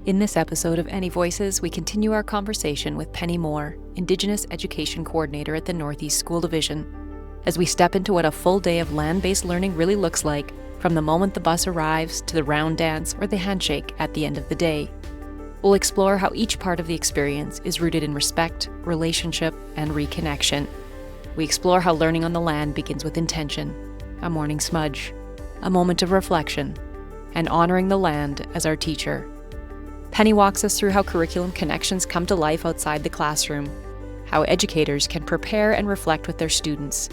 In this episode of Any Voices, we continue our conversation with Penny Moore, Indigenous Education Coordinator at the Northeast School Division, as we step into what a full day of land-based learning really looks like, from the moment the bus arrives to the round dance or the handshake at the end of the day. We'll explore how each part of the experience is rooted in respect, relationship, and reconnection. We explore how learning on the land begins with intention, a morning smudge, a moment of reflection, and honoring the land as our teacher. Penny walks us through how curriculum connections come to life outside the classroom, how educators can prepare and reflect with their students,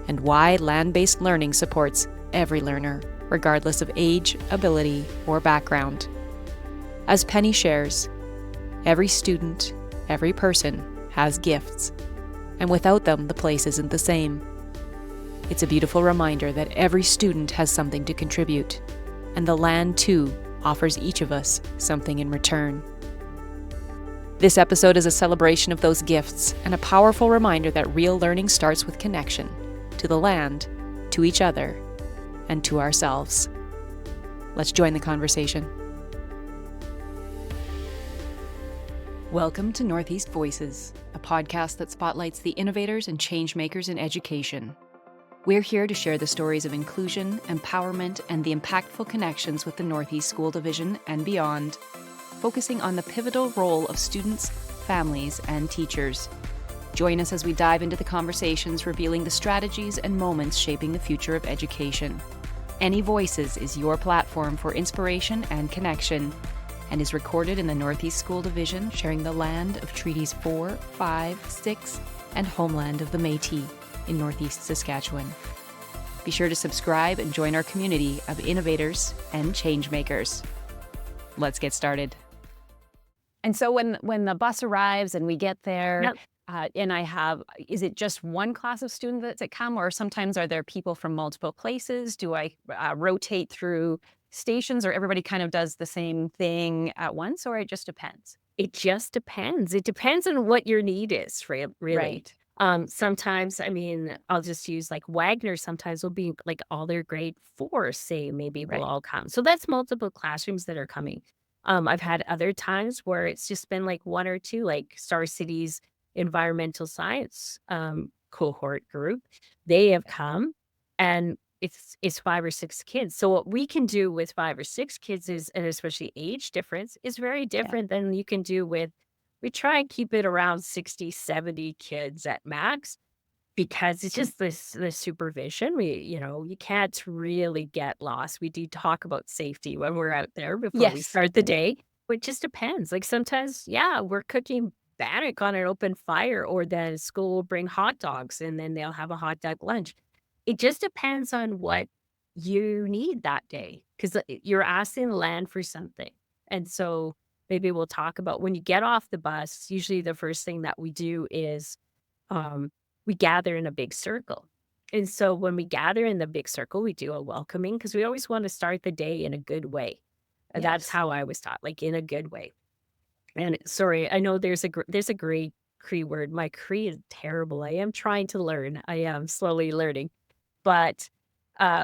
and why land-based learning supports every learner, regardless of age, ability, or background. As Penny shares, every student, every person has gifts, and without them, the place isn't the same. It's a beautiful reminder that every student has something to contribute, and the land, too, offers each of us something in return. This episode is a celebration of those gifts and a powerful reminder that real learning starts with connection to the land, to each other, and to ourselves. Let's join the conversation. Welcome to Northeast Voices, a podcast that spotlights the innovators and change makers in education. We're here to share the stories of inclusion, empowerment, and the impactful connections with the Northeast School Division and beyond, focusing on the pivotal role of students, families, and teachers. Join us as we dive into the conversations revealing the strategies and moments shaping the future of education. Any Voices is your platform for inspiration and connection, and is recorded in the Northeast School Division, sharing the land of Treaties 4, 5, 6, and homeland of the Métis in Northeast Saskatchewan. Be sure to subscribe and join our community of innovators and change makers. Let's get started. And so when the bus arrives and we get there, Yep. and is it just one class of students that come, or sometimes are there people from multiple places? Do I rotate through stations, or everybody kind of does the same thing at once, or it just depends? It just depends. It depends on what your need is, really. Right. Sometimes, I'll just use like Wagner. Sometimes will be like all their grade 4, say, maybe will Right. all come. So that's multiple classrooms that are coming. I've had other times where it's just been like one or two, like Star City's environmental science cohort group. They have come, and it's 5 or 6 kids. So what we can do with 5 or 6 kids is, and especially age difference, is very Yeah. different than you can do with. We try and keep it around 60, 70 kids at max, because it's just this supervision. You can't really get lost. We do talk about safety when we're out there before we Yes. start the day. It just depends. Like sometimes, yeah, we're cooking bannock on an open fire, or then school will bring hot dogs and then they'll have a hot dog lunch. It just depends on what you need that day, because you're asking the land for something. And so maybe we'll talk about when you get off the bus. Usually the first thing that we do is um, we gather in a big circle. And so when we gather in the big circle, we do a welcoming, because we always want to start the day in a good way. And that's Yes. how I was taught, like in a good way. And sorry, I know there's a great Cree word. My Cree is terrible. I am trying to learn. I am slowly learning. But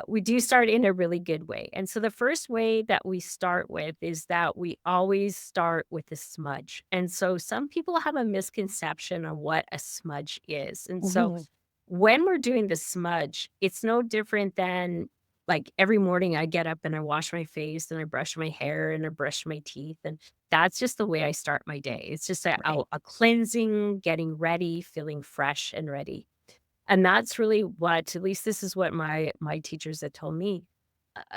we do start in a really good way. And so the first way that we start with is that we always start with a smudge. And so some people have a misconception of what a smudge is. And so Mhm. when we're doing the smudge, it's no different than, like, every morning I get up and I wash my face and I brush my hair and I brush my teeth. And that's just the way I start my day. It's just Right. a cleansing, getting ready, feeling fresh and ready. And that's really what, at least this is what my teachers had told me.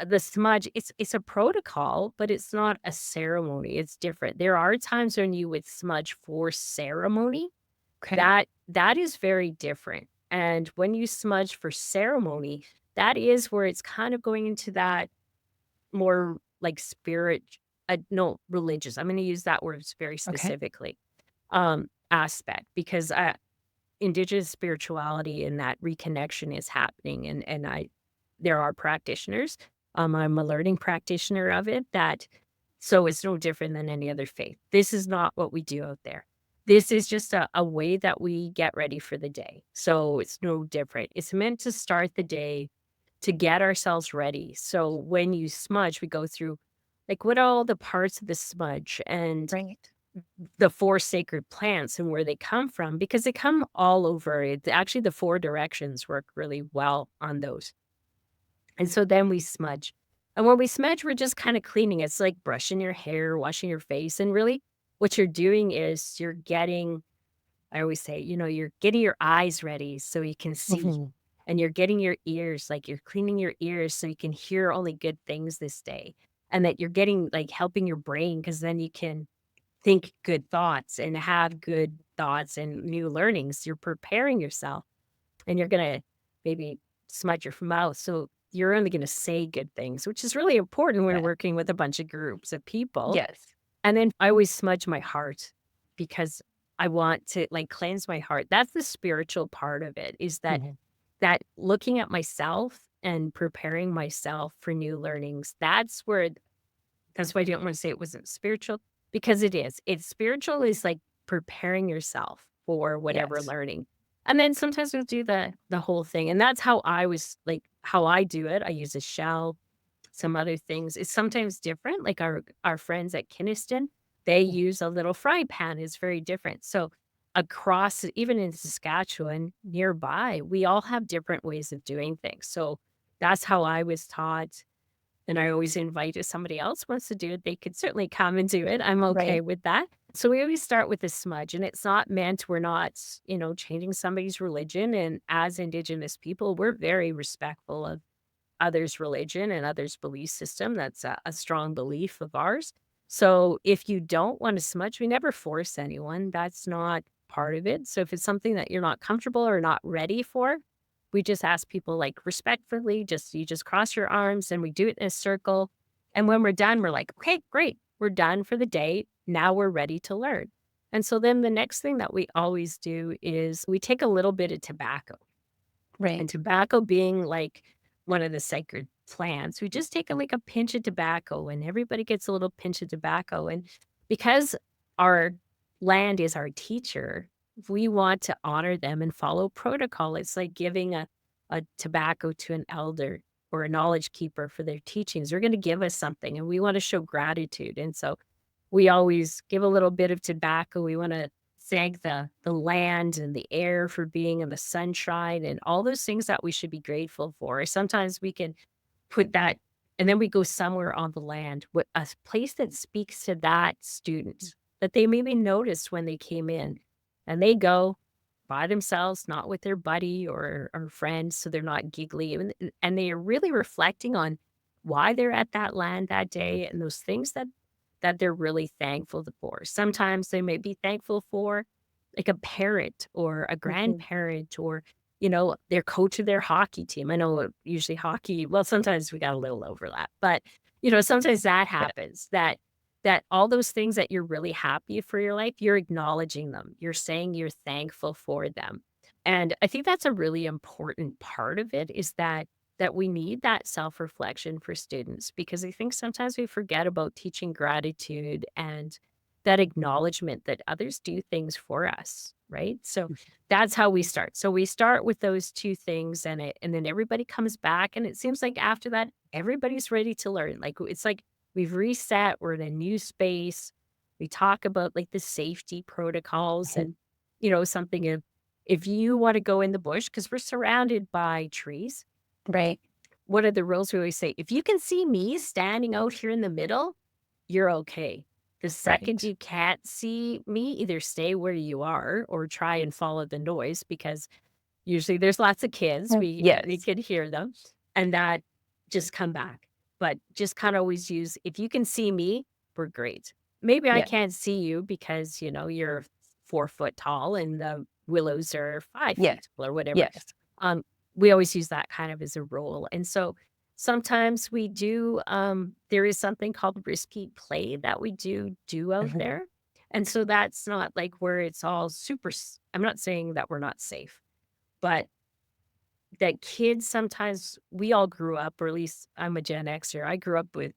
The smudge, it's a protocol, but it's not a ceremony. It's different. There are times when you would smudge for ceremony. Okay. That is very different. And when you smudge for ceremony, that is where it's kind of going into that more like spirit, no, religious. I'm going to use that word very Okay. specifically. Aspect, because Indigenous spirituality and that reconnection is happening, and there are practitioners. I'm a learning practitioner of it, that so it's no different than any other faith. This is not what we do out there. This is just a way that we get ready for the day. So it's no different. It's meant to start the day, to get ourselves ready. So when you smudge, we go through Like, what are all the parts of the smudge and Right. the 4 sacred plants and where they come from? Because they come all over. It actually, the 4 directions work really well on those. And so then we smudge. And when we smudge, we're just kinda cleaning. It's like brushing your hair, washing your face, and really what you're doing is you're getting I always say, you're getting your eyes ready so you can see, Mhm. and you're getting your ears, like, you're cleaning your ears so you can hear only good things this day, and that you're getting like, helping your brain because then you can think good thoughts and have good thoughts and new learnings. You're preparing yourself, and you're gonna maybe smudge your mouth, so you're only gonna say good things, which is really important when you're Yeah. working with a bunch of groups of people. Yes. And then I always smudge my heart because I want to, like, cleanse my heart. That's the spiritual part of it, is that Mhm. looking at myself and preparing myself for new learnings, that's why I didn't wanna say it wasn't spiritual, because it is. It's spiritual is, like, preparing yourself for whatever Yes. learning. And then sometimes we'll do the whole thing, and that's how I was like, how I do it. I use a shell, some other things. It's sometimes different, like our friends at Kiniston, they Mhm. use a little fry pan, it's very different. So, across even in Saskatchewan, nearby, we all have different ways of doing things. So, that's how I was taught, and I always invite if somebody else wants to do it, they could certainly come and do it. I'm okay Right. with that. So, we always start with a smudge, and it's not meant we're not, changing somebody's religion, and as Indigenous people, we're very respectful of others' religion and others' belief system. That's a strong belief of ours. So if you don't want to smudge, we never force anyone. That's not part of it. So if it's something that you're not comfortable or not ready for, we just ask people like respectfully, you just cross your arms and we do it in a circle. And when we're done, we're like, okay, great. We're done for the day. Now we're ready to learn. And so then the next thing that we always do is we take a little bit of tobacco, Right. and tobacco being like one of the sacred plants, we just take like a pinch of tobacco and everybody gets a little pinch of tobacco. And because our land is our teacher, we want to honor them and follow protocol. It's like giving a tobacco to an elder or a knowledge keeper for their teachings. They're going to give us something and we want to show gratitude. And so we always give a little bit of tobacco. We wanna thank the land and the air for being in the sunshine and all those things that we should be grateful for. Sometimes we can put that and then we go somewhere on the land, place that speaks to that student that they maybe noticed when they came in, and they go by themselves, not with their buddy or friends, so they're not giggly, and they are really reflecting on why they're at that land that day and those things that they're really thankful for. Sometimes they may be thankful for like a parent or a Mhm. grandparent or, their coach of their hockey team. I know usually hockey, well, sometimes we got a little overlap, but sometimes that Yeah. happens that all those things that you're really happy for your life, you're acknowledging them. You're saying you're thankful for them. And I think that's a really important part of it is that we need that self-reflection for students because I think sometimes we forget about teaching gratitude and that acknowledgement that others do things for us, right? So that's how we start. So we start with those two things and then everybody comes back and it seems like after that everybody's ready to learn. Like it's like we've reset, we're in a new space. We talk about like the safety protocols Mhm. and something if you want to go in the bush because we're surrounded by trees, Right. what are the rules we always say? If you can see me standing out here in the middle, you're okay. The second Right. you can't see me, either stay where you are or try and follow the noise because usually there's lots of kids. We Yes. could hear them and that just come back. But just kind of always use if you can see me, we're great. Maybe I Yeah. can't see you because you're 4 foot tall and the willows are five Yeah. feet tall or whatever. Yes. Um, we always use that kind of as a rule. And so sometimes we do there is something called risky play that we do out Mhm. there. And so that's not like where it's all I'm not saying that we're not safe, but that kids sometimes we all grew up, or at least I'm a Gen Xer. I grew up with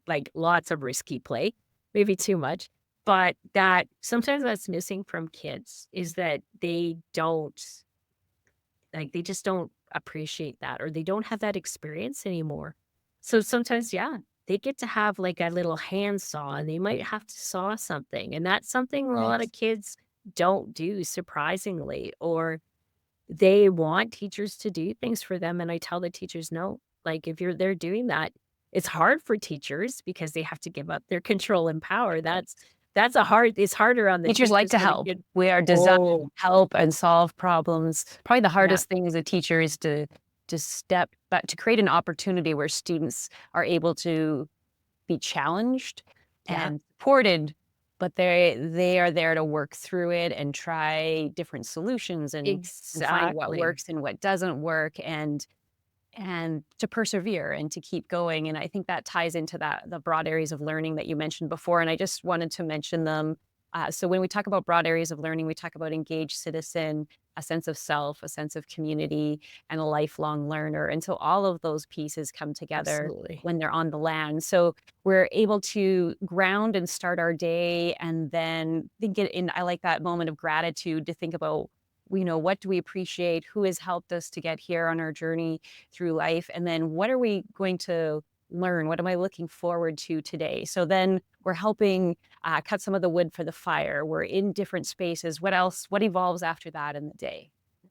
like lots of risky play, maybe too much, but that sometimes that's missing from kids is that they don't like, they just don't appreciate that or they don't have that experience anymore. So sometimes, yeah. they get to have like a little hand saw and they might have to saw something. And that's something a lot Yes. of kids don't do, surprisingly, or they want teachers to do things for them. And I tell the teachers, no, like if you're there doing that, it's hard for teachers because they have to give up their control and power. That's it's harder on the Teachers like teachers to that are help. good. We are designed Oh, to help and solve problems. Probably the yeah, hardest thing as a teacher is to step but to create an opportunity where students are able to be challenged yeah, and supported, but they are there to work through it and try different solutions and find what exactly. works and what doesn't work and to persevere and to keep going. And I think that ties into the broad areas of learning that you mentioned before. And I just wanted to mention them. So when we talk about broad areas of learning, we talk about engaged citizen, a sense of self, a sense of community, and a lifelong learner. And so all of those pieces come together Absolutely. when they're on the land. So we're able to ground and start our day and then think it in. I like that moment of gratitude to think about, what do we appreciate? Who has helped us to get here on our journey through life? And then what are we going to learn? What am I looking forward to today? So then we're helping cut some of the wood for the fire. We're in different spaces. What else? What evolves after that in the day?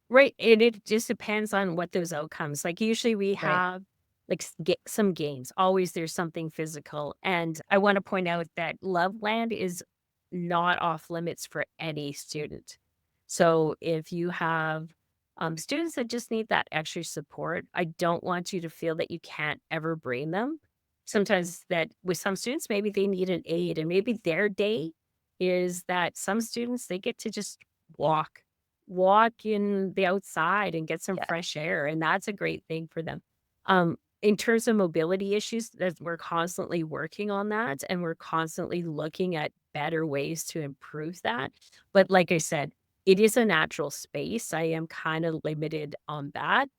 Right, and it just depends on what those outcomes like, usually we Right. have, like, some games, always there's something physical, and I wanna point out that Loveland is not off limits for any student. So, if you have, students that just need that extra support, I don't want you to feel that you can't ever bring them. Sometimes that with some students, maybe they need an aid, and maybe their day is that some students, they get to just walk walk in the outside and get some Yeah. fresh air, and that's a great thing for them. In terms of mobility issues, that we're constantly working on that, and we're constantly looking at better ways to improve that. But like I said, it is a natural space. I am kind of limited on that,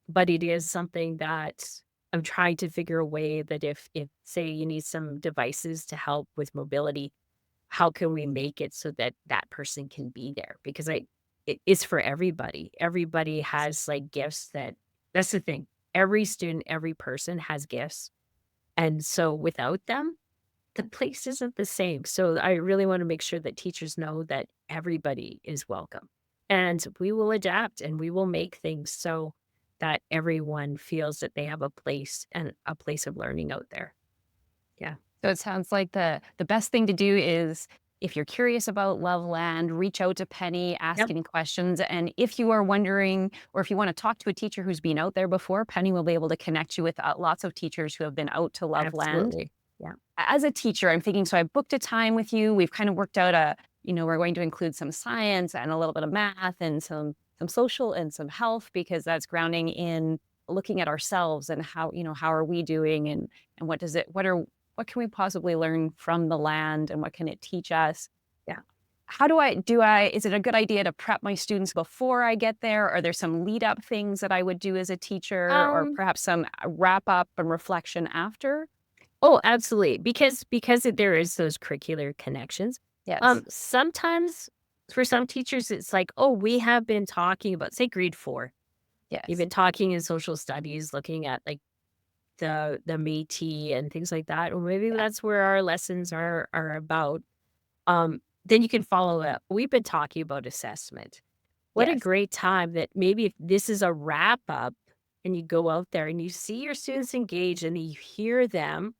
but it is something that I'm trying to figure a way that if say you need some devices to help with mobility, how can we make it so that that person can be there? Because it is for everybody. Everybody has, like, gifts that's the thing. Every student, every person has gifts, and so without them, the place isn't the same. So I really wanna make sure that teachers know that everybody is welcome, and we will adapt, and we will make things so that everyone feels that they have a place and a place of learning out there. Yeah, So it sounds like the best thing to do is if you're curious about Loveland, reach out to Penny, ask yep, any questions. And if you are wondering, or if you want to talk to a teacher who's been out there before, Penny will be able to connect you with lots of teachers who have been out to Loveland. absolutely. Yeah, As a teacher, I'm thinking, so I booked a time with you. We've kind of worked out we're going to include some science and a little bit of math and some social and some health because that's grounding in looking at ourselves and how are we doing and what can we possibly learn from the land and what can it teach us? yeah. How is it a good idea to prep my students before I get there? Are there some lead up things that I would do as a teacher or Um perhaps some wrap up and reflection after? Oh, absolutely, because there is those curricular connections. Yes. Sometimes for some teachers, it's like, "Oh, we have been talking about" say grade 4. You've Yes. been talking in social studies, looking at, like, the Métis and things like that, or maybe Yeah. that's where our lessons are about. Then you can follow up. We've been talking about assessment. What a Yes. great time that maybe if this is a wrap up and you go out there and you see your students engaged and you hear them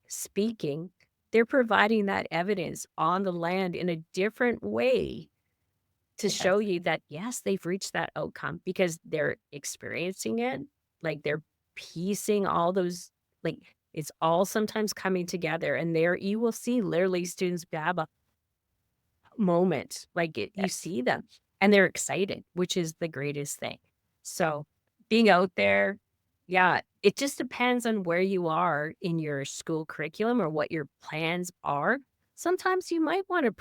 speaking, they're providing that evidence on the land in a different way to show Yes. you that, yes, they've reached that outcome because they're experiencing it. Like they're piecing all those, like it's all sometimes coming together. And there you will see literally students have a moment. Like you Yes. see them and they're excited, which is the greatest thing. So being out there, yeah, it just depends on where you are in your school curriculum or what your plans are. Sometimes you might want to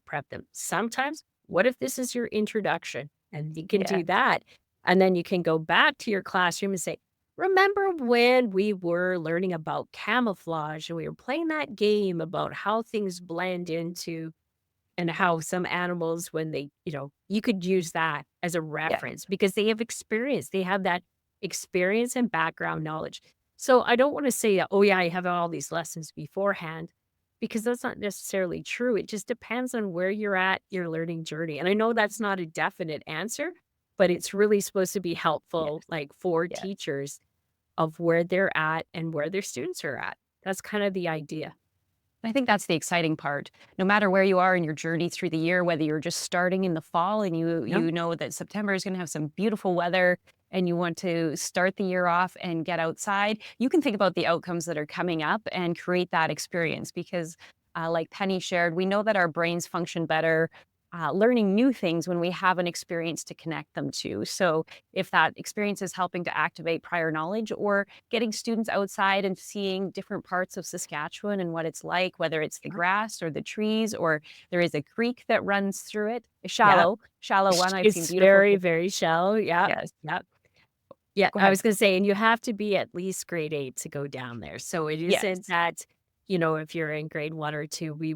prep them. Sometimes, what if this is your introduction and you can Yeah. do that? And then you can go back to your classroom and say, remember when we were learning about camouflage and we were playing that game about how things blend into and how some animals, when they you could use that as a Yeah. reference because they have experience. They have that experience and background knowledge. So I don't want to say, oh, yeah, I have all these lessons beforehand, because that's not necessarily true. It just depends on where you're at your learning journey. And I know that's not a definite answer, but it's really supposed to be Yes, helpful, like for yes. teachers of where they're at and where their students are at. That's kind of the idea. I think that's the exciting part. No matter where you are in your journey through the year, whether you're just starting in the fall and you Yeah. you know that September is going to have some beautiful weather and you want to start the year off and get outside, you can think about the outcomes that are coming up and create that experience because like Penny shared, we know that our brains function better learning new things when we have an experience to connect them to. So if that experience is helping to activate prior knowledge or getting students outside and seeing different parts of Saskatchewan and what it's like, whether it's the Sure. grass or the trees, or there is a creek that runs through it, a Yeah. shallow one. I've seen It's beautiful very, pictures. very shallow. Yeah. Yes. Yeah. Yeah, Go I ahead. was gonna say, and you have to be at least grade 8 to go down there. So it isn't Yes. that, if you're in grade 1 or 2, we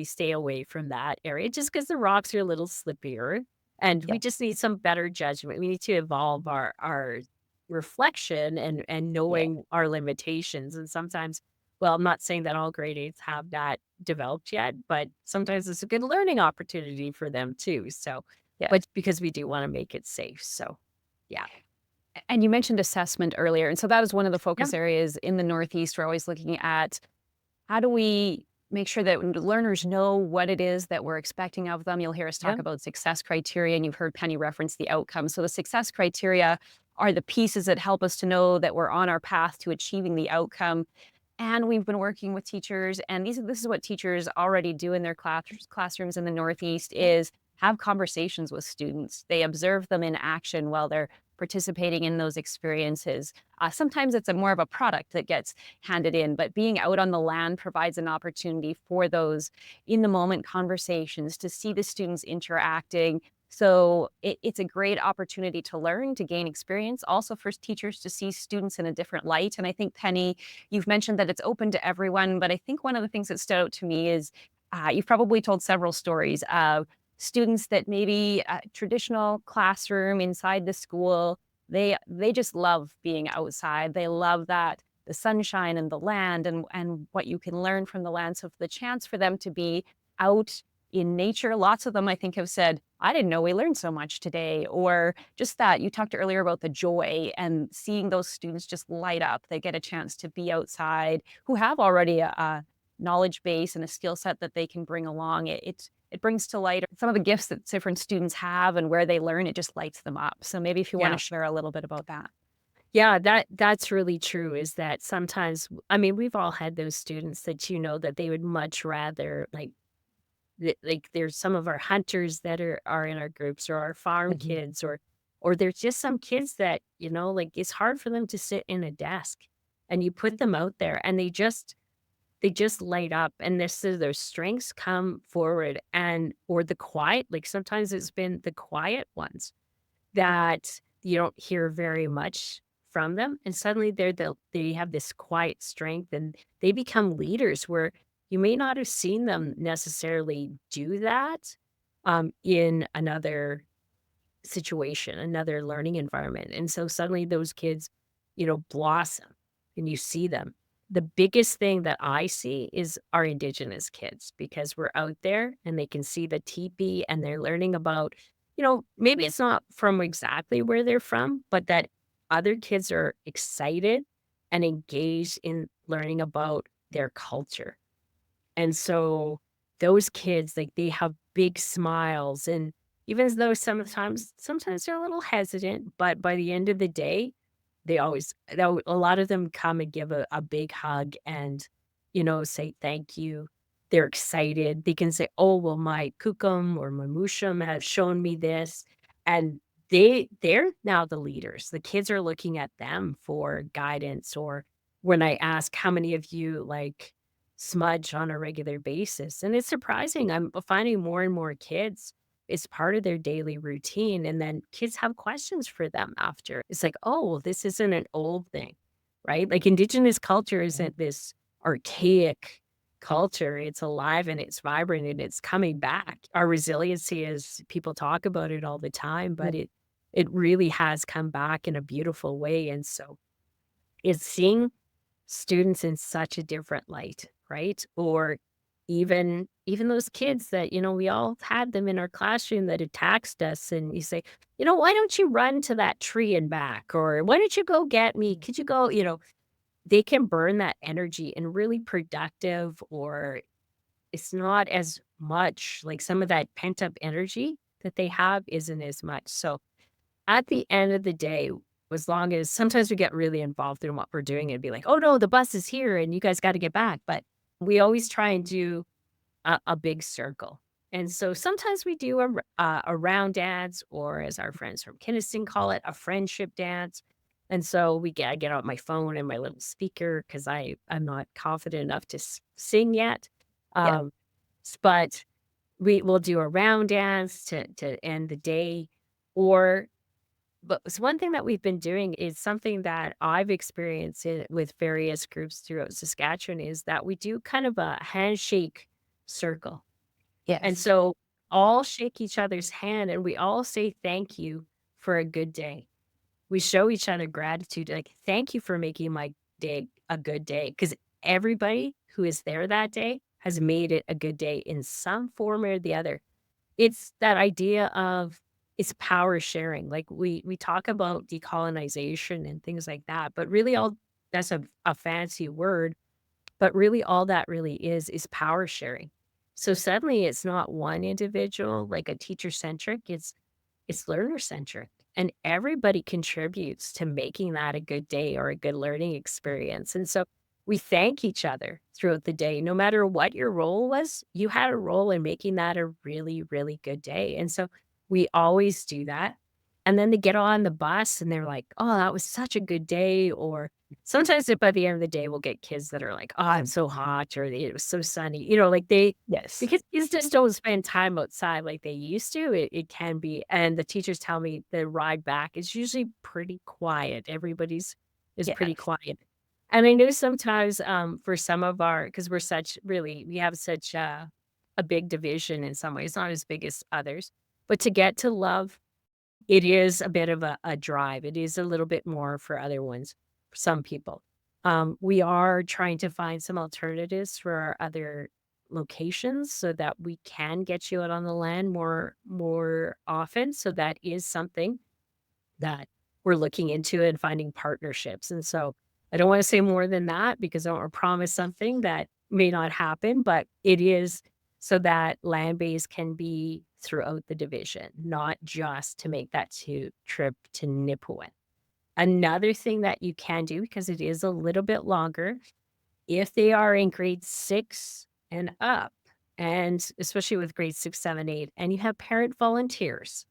stay away from that area just because the rocks are a little slippier, and we Yes. just need some better judgment. We need to evolve our reflection and Yes. knowing our limitations, and sometimes, well, I'm not saying that all grade 8s have that developed yet, but sometimes it's a good learning opportunity for them too, so Yes. but because we do wanna make it safe, so yeah. And you mentioned assessment earlier. And so that is one of the Yeah. focus areas in the Northeast. We're always looking at how do we make sure that learners know what it is that we're expecting of them? You'll hear us Yeah. talk about success criteria, and you've heard Penny reference the outcome. So the success criteria are the pieces that help us to know that we're on our path to achieving the outcome. And we've been working with teachers, and this is what teachers already do in their classrooms in the Northeast is have conversations with students. They observe them in action while they're participating in those experiences. Sometimes it's a more of a product that gets handed in, but being out on the land provides an opportunity for those in the moment conversations to see the students interacting. So it's a great opportunity to learn, to gain experience, also for teachers to see students in a different light. And I think Penny, you've mentioned that it's open to everyone, but I think one of the things that stood out to me is you've probably told several stories of students that maybe a traditional classroom inside the school, they just love being outside. They love that the sunshine and the land and what you can learn from the land. So the chance for them to be out in nature, lots of them I think have said, I didn't know we learned so much today. Or just that you talked earlier about the joy and seeing those students just light up. They get a chance to be outside who have already a knowledge base and a skill set that they can bring along. It brings to light some of the gifts that different students have and where they learn, it just lights them up. So maybe if you want to Yeah. share a little bit about that. Yeah, that's really true is that sometimes I mean, we've all had those students that that they would much rather like there's some of our hunters that are in our groups or our farm Mhm. kids or there's just some kids that, like it's hard for them to sit in a desk and you put them out there and they just light up and this is their strengths come forward and or the quiet like sometimes it's been the quiet ones that you don't hear very much from them, and suddenly they have this quiet strength, and they become leaders where you may not have seen them necessarily do that, in another situation, another learning environment, and so suddenly those kids, blossom, and you see them. The biggest thing that I see is our Indigenous kids because we're out there and they can see the teepee and they're learning about, maybe it's not from exactly where they're from, but that other kids are excited and engaged in learning about their culture. And so those kids, like, they have big smiles, and even though sometimes they're a little hesitant, but by the end of the day, a lot of them come and give a big hug and, say thank you. They're excited. They can say, "Oh, well, my kukum or my mushum have shown me this," and they're now the leaders. The kids are looking at them for guidance, or when I ask, "How many of you, like, smudge on a regular basis?" And it's surprising. I'm finding more and more kids, it's part of their daily routine. And then kids have questions for them after. It's like, oh, well, this isn't an old thing, right? Like Indigenous culture Mhm. isn't this archaic culture. It's alive and it's vibrant and it's coming back. Our resiliency is people talk about it all the time, Yeah. but it really has come back in a beautiful way. And so is seeing students in such a different light, right? Or even those kids that, we all had them in our classroom that had taxed us, and you say, "Why don't you run to that tree and back?" Or, "Why don't you go get me? Could you go?" They can burn that energy and really productive, or it's not as much like some of that pent-up energy that they have isn't as much. So at the end of the day, as long as sometimes we get really involved in what we're doing and be like, "Oh, no, the bus is here and you guys gotta get back," but we always try and do a big circle. And so sometimes we do a round dance, or as our friends from Kinnison call it, a friendship dance. And so I get out my phone and my little speaker because I'm not confident enough to sing yet. Yeah. Um, but we will do a round dance to end the day, or one thing that we've been doing is something that I've experienced with various groups throughout Saskatchewan is that we do kind of a handshake circle. And Yes. so all shake each other's hand and we all say thank you for a good day. We show each other gratitude, like, thank you for making my day a good day. Because everybody who is there that day has made it a good day in some form or the other. It's that idea of it's power sharing. Like we talk about decolonization and things like that, but really all that's a fancy word, but really all that really is power sharing. So suddenly it's not one individual like a teacher centric, it's learner centric. And everybody contributes to making that a good day or a good learning experience. And so we thank each other throughout the day. No matter what your role was, you had a role in making that a really, really good day. And so we always do that. And then they get on the bus and they're like, "Oh, that was such a good day." Or sometimes by the end of the day, we'll get kids that are like, "Oh, I'm so hot," or "It was so sunny." Like Yes. because kids just don't spend time outside like they used to, it can be and the teachers tell me the ride back is usually pretty quiet. Everybody's is pretty Yes. quiet. And I know sometimes, for some of our because we have such a big division in some ways, not as big as others, but to get to love, it is a bit of a drive. It is a little bit more for other ones, for some people. We are trying to find some alternatives for our other locations so that we can get you out on the land more often. So that is something that we're looking into and finding partnerships. And so I don't want to say more than that because I don't want to promise something that may not happen, but it is so that land base can be throughout the division, not just to make that trip to Nipawin. Another thing that you can do, because it is a little bit longer, if they are in grade 6 and up, and especially with grade 6, 7, 8, and you have parent volunteers,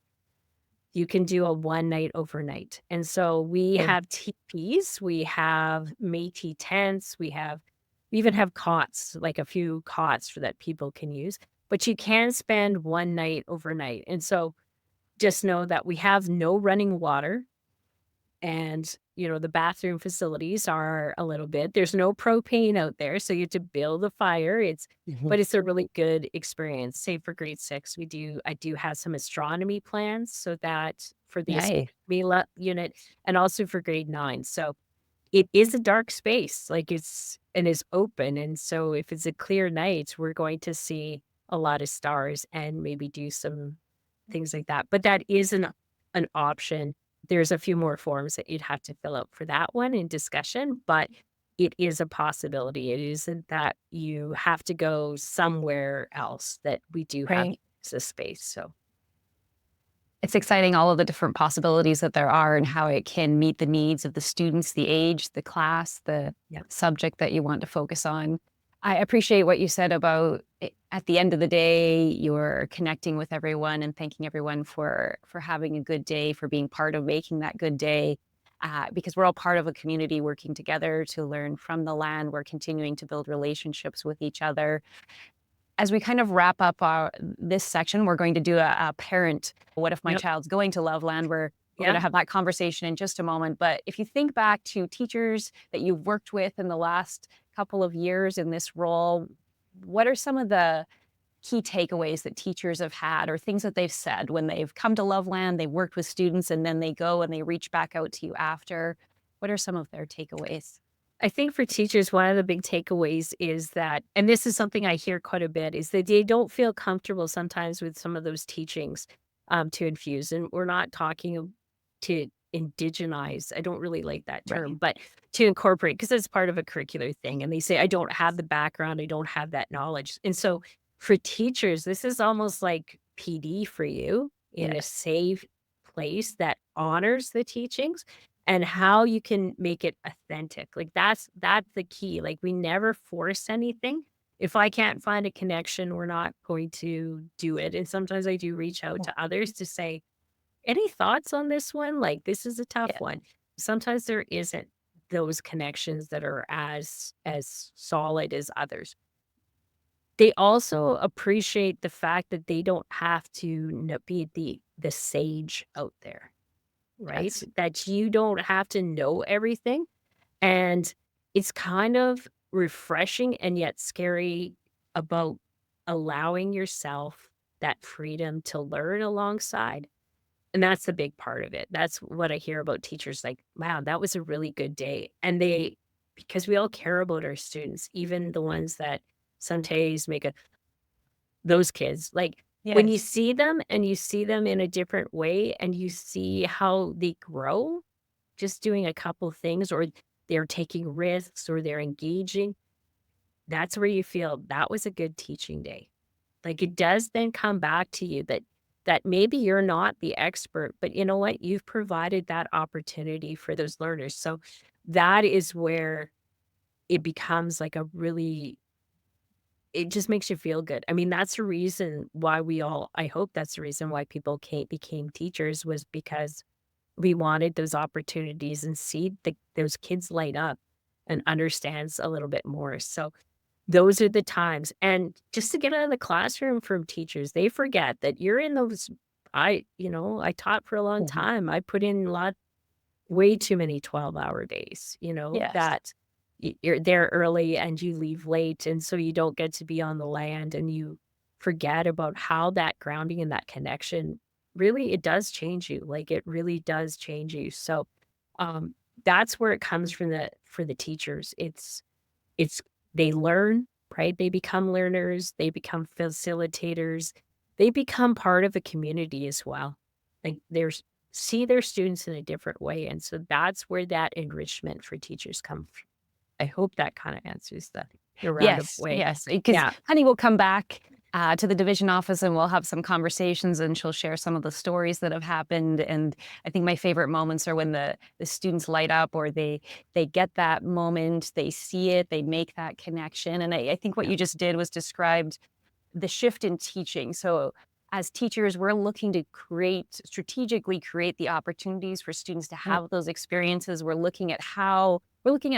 you can do a one night overnight. And so we Okay. have teepees, we have Métis tents, we even have cots, like a few cots for that people can use, but you can spend one night overnight. And so just know that we have no running water and, the bathroom facilities are a little bit there's no propane out there, so you have to build a fire. Mhm. But it's a really good experience. Say for grade 6, I do have some astronomy plans so that for the Nice. astronomy unit and also for grade 9. So it is a dark space, like, it's open, and so if it's a clear night, we're going to see a lot of stars and maybe do some things like that, but that is an option. There's a few more forms that you'd have to fill out for that one in discussion, but it is a possibility. It isn't that you have to go somewhere else, that we do have Right. the space, so It's exciting all of the different possibilities that there are and how it can meet the needs of the students, the age, the class, the yeah. subject that you want to focus on. I appreciate what you said about at the end of the day, you're connecting with everyone and thanking everyone for having a good day, for being part of making that good day. Because we're all part of a community working together to learn from the land. We're continuing to build relationships with each other. As we kind of wrap up this section, we're going to do a parent, what if my Yep. child's going to Loveland? We're going Yeah. to have that conversation in just a moment. But if you think back to teachers that you've worked with in the last couple of years in this role, what are some of the key takeaways that teachers have had or things that they've said when they've come to Loveland, they've worked with students, and then they go and they reach back out to you after? What are some of their takeaways? I think for teachers, one of the big takeaways is that, and this is something I hear quite a bit, is that they don't feel comfortable sometimes with some of those teachings to infuse. And we're not talking to indigenize. I don't really like that term, Right. but to incorporate, because it's part of a curricular thing. And they say, I don't have the background, I don't have that knowledge. And so for teachers, this is almost like PD for you in a Yes. safe place that honors the teachings and how you can make it authentic. Like that's the key. Like we never force anything. If I can't find a connection, we're not going to do it. And sometimes I do reach out Yeah. to others to say, any thoughts on this one? Like this is a tough Yeah. one. Sometimes there isn't those connections that are as solid as others. They also appreciate the fact that they don't have to be the sage out there, right? Yes. That you don't have to know everything. And it's kind of refreshing and yet scary about allowing yourself that freedom to learn alongside. And that's the big part of it. That's what I hear about teachers like, wow, that was a really good day. And because we all care about our students, even the ones that sometimes those kids, like when you Yes. see them and you see them in a different way and you see how they grow, just doing a couple things or they're taking risks or they're engaging, that's where you feel that was a good teaching day. Like it does then come back to you that maybe you're not the expert, but you know what? You've provided that opportunity for those learners. So that is where it becomes like a really it just makes you feel good. I mean, that's the reason why I hope that's the reason why people became teachers was because we wanted those opportunities and see those kids light up and understands a little bit more. So those are the times. And just to get out of the classroom from teachers, they forget that you're in those. I taught for a long Mhm. time. I put in way too many 12-hour days, Yes. that you're there early and you leave late. And so you don't get to be on the land and you forget about how that grounding and that connection really, it does change you. Like it really does change you. So um, that's where it comes from for the teachers. It's they learn, right? They become learners, they become facilitators, they become part of a community as well. Like there's see their students in a different way. And so that's where that enrichment for teachers come from. I hope that kind of answers the roundabout Yes, way. yes, because Yeah. Honey will come back, to the division office, and we'll have some conversations, and she'll share some of the stories that have happened, and I think my favorite moments are when the students light up or they get that moment, they see it, they make that connection, and I think what Yeah. you just did was described the shift in teaching. So as teachers, we're looking to strategically create the opportunities for students to Yeah. have those experiences. We're looking at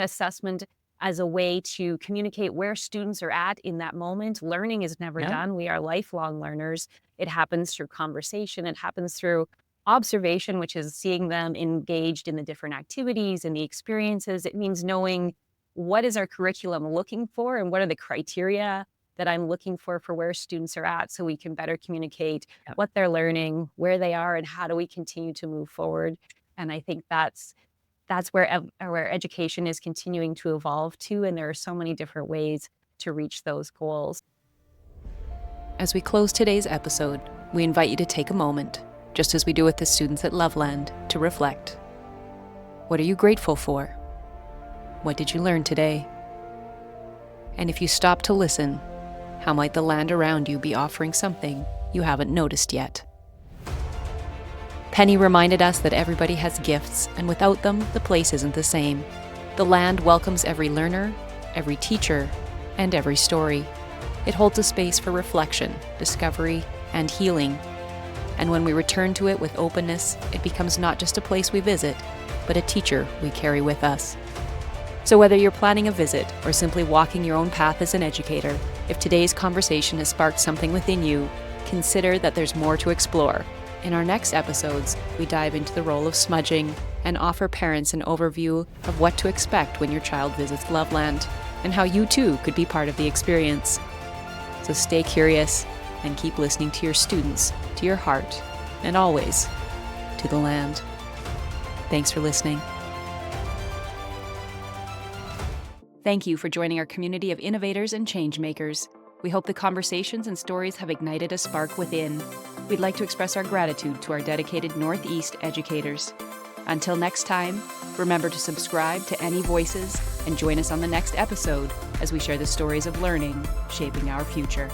assessment as a way to communicate where students are at in that moment. Learning is never Yeah. done. We are lifelong learners. It happens through conversation. It happens through observation, which is seeing them engaged in the different activities and the experiences. It means knowing what is our curriculum looking for and what are the criteria that I'm looking for where students are at so we can better communicate Yeah. what they're learning, where they are, and how do we continue to move forward. And I think that's where education is continuing to evolve to, and there are so many different ways to reach those goals. As we close today's episode, we invite you to take a moment, just as we do with the students at Loveland, to reflect. What are you grateful for? What did you learn today? And if you stop to listen, how might the land around you be offering something you haven't noticed yet? Penny reminded us that everybody has gifts, and without them, the place isn't the same. The land welcomes every learner, every teacher, and every story. It holds a space for reflection, discovery, and healing. And when we return to it with openness, it becomes not just a place we visit, but a teacher we carry with us. So whether you're planning a visit or simply walking your own path as an educator, if today's conversation has sparked something within you, consider that there's more to explore. In our next episodes, we dive into the role of smudging and offer parents an overview of what to expect when your child visits Loveland and how you too could be part of the experience. So stay curious and keep listening to your students, to your heart, and always to the land. Thanks for listening. Thank you for joining our community of innovators and changemakers. We hope the conversations and stories have ignited a spark within. We'd like to express our gratitude to our dedicated Northeast educators. Until next time, remember to subscribe to Any Voices and join us on the next episode as we share the stories of learning shaping our future.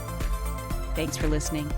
Thanks for listening.